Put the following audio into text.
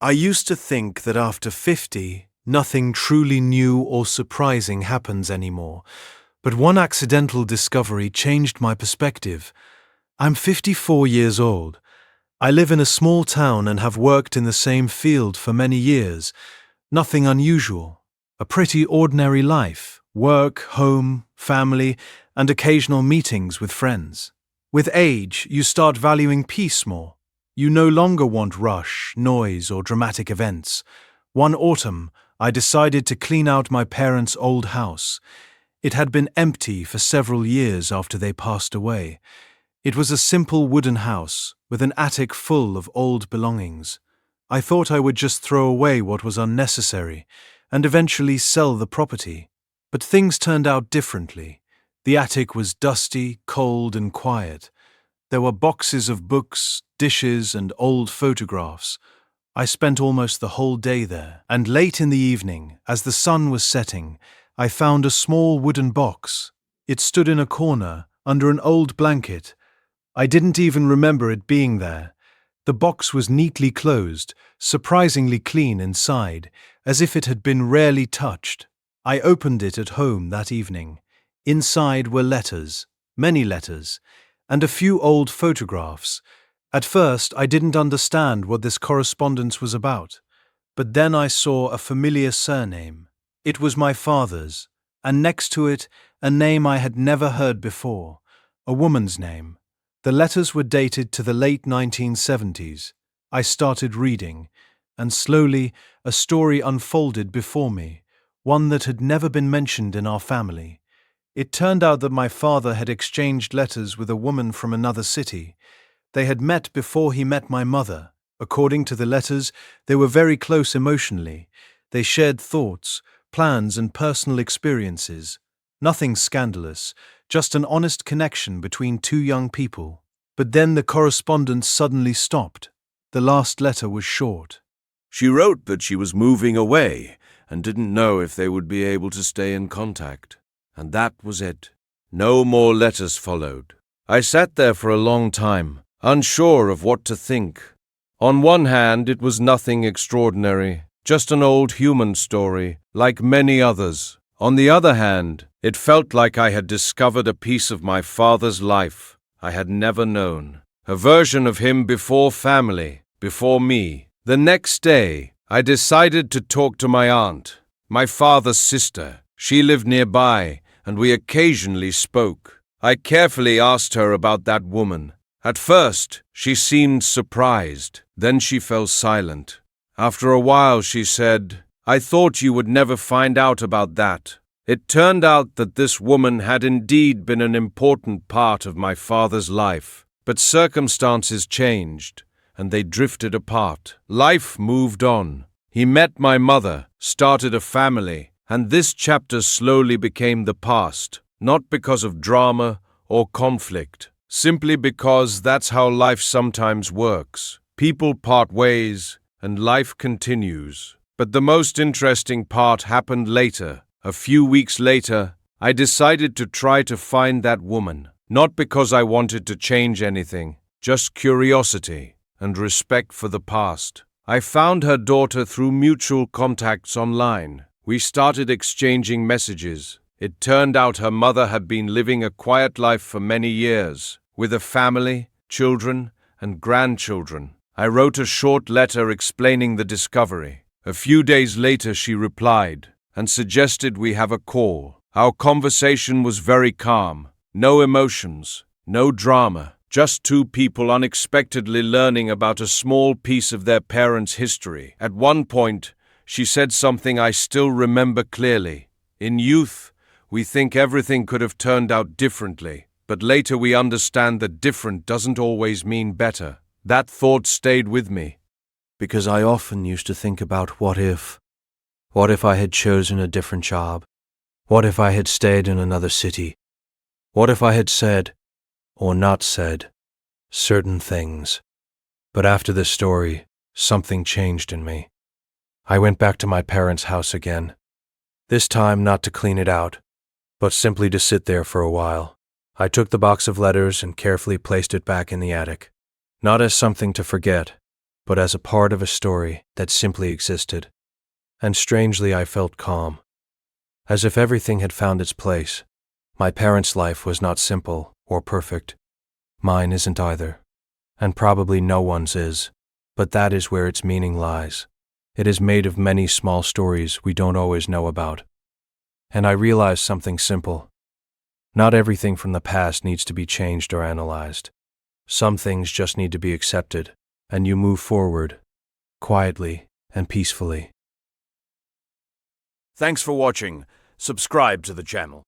I used to think that after 50, nothing truly new or surprising happens anymore, but one accidental discovery changed my perspective. I'm 54 years old. I live in a small town and have worked in the same field for many years. Nothing unusual. A pretty ordinary life. Work, home, family, and occasional meetings with friends. With age, you start valuing peace more. You no longer want rush, noise, or dramatic events. One autumn, I decided to clean out my parents' old house. It had been empty for several years after they passed away. It was a simple wooden house, with an attic full of old belongings. I thought I would just throw away what was unnecessary, and eventually sell the property. But things turned out differently. The attic was dusty, cold, and quiet. There were boxes of books, dishes, and old photographs. I spent almost the whole day there, and late in the evening, as the sun was setting, I found a small wooden box. It stood in a corner, under an old blanket. I didn't even remember it being there. The box was neatly closed, surprisingly clean inside, as if it had been rarely touched. I opened it at home that evening. Inside were letters, many letters, and a few old photographs. At first, I didn't understand what this correspondence was about, but then I saw a familiar surname. It was my father's, and next to it, a name I had never heard before, a woman's name. The letters were dated to the late 1970s. I started reading, and slowly a story unfolded before me, one that had never been mentioned in our family. It turned out that my father had exchanged letters with a woman from another city. They had met before he met my mother. According to the letters, they were very close emotionally. They shared thoughts, plans, and personal experiences. Nothing scandalous, just an honest connection between two young people. But then the correspondence suddenly stopped. The last letter was short. She wrote that she was moving away and didn't know if they would be able to stay in contact. And that was it. No more letters followed. I sat there for a long time, unsure of what to think. On one hand, it was nothing extraordinary, just an old human story, like many others. On the other hand, it felt like I had discovered a piece of my father's life I had never known. A version of him before family, before me. The next day, I decided to talk to my aunt, my father's sister. She lived nearby, and we occasionally spoke. I carefully asked her about that woman. At first, she seemed surprised. Then she fell silent. After a while, she said, "I thought you would never find out about that." It turned out that this woman had indeed been an important part of my father's life, but circumstances changed, and they drifted apart. Life moved on. He met my mother, started a family, and this chapter slowly became the past, not because of drama or conflict, simply because that's how life sometimes works. People part ways, and life continues. But the most interesting part happened later. A few weeks later, I decided to try to find that woman, not because I wanted to change anything, just curiosity and respect for the past. I found her daughter through mutual contacts online. We started exchanging messages. It turned out her mother had been living a quiet life for many years, with a family, children, and grandchildren. I wrote a short letter explaining the discovery. A few days later she replied and suggested we have a call. Our conversation was very calm. No emotions, no drama, just two people unexpectedly learning about a small piece of their parents' history. At one point, she said something I still remember clearly. In youth, we think everything could have turned out differently, but later we understand that different doesn't always mean better. That thought stayed with me, Because I often used to think about what if. What if I had chosen a different job? What if I had stayed in another city? What if I had said, or not said, certain things? But after this story, something changed in me. I went back to my parents' house again. This time not to clean it out, but simply to sit there for a while. I took the box of letters and carefully placed it back in the attic. Not as something to forget, but as a part of a story that simply existed. And strangely, I felt calm, as if everything had found its place. My parents' life was not simple or perfect. Mine isn't either, and probably no one's is, but that is where its meaning lies. It is made of many small stories we don't always know about. And I realized something simple. Not everything from the past needs to be changed or analyzed. Some things just need to be accepted, and you move forward, quietly and peacefully. Thanks for watching. Subscribe to the channel.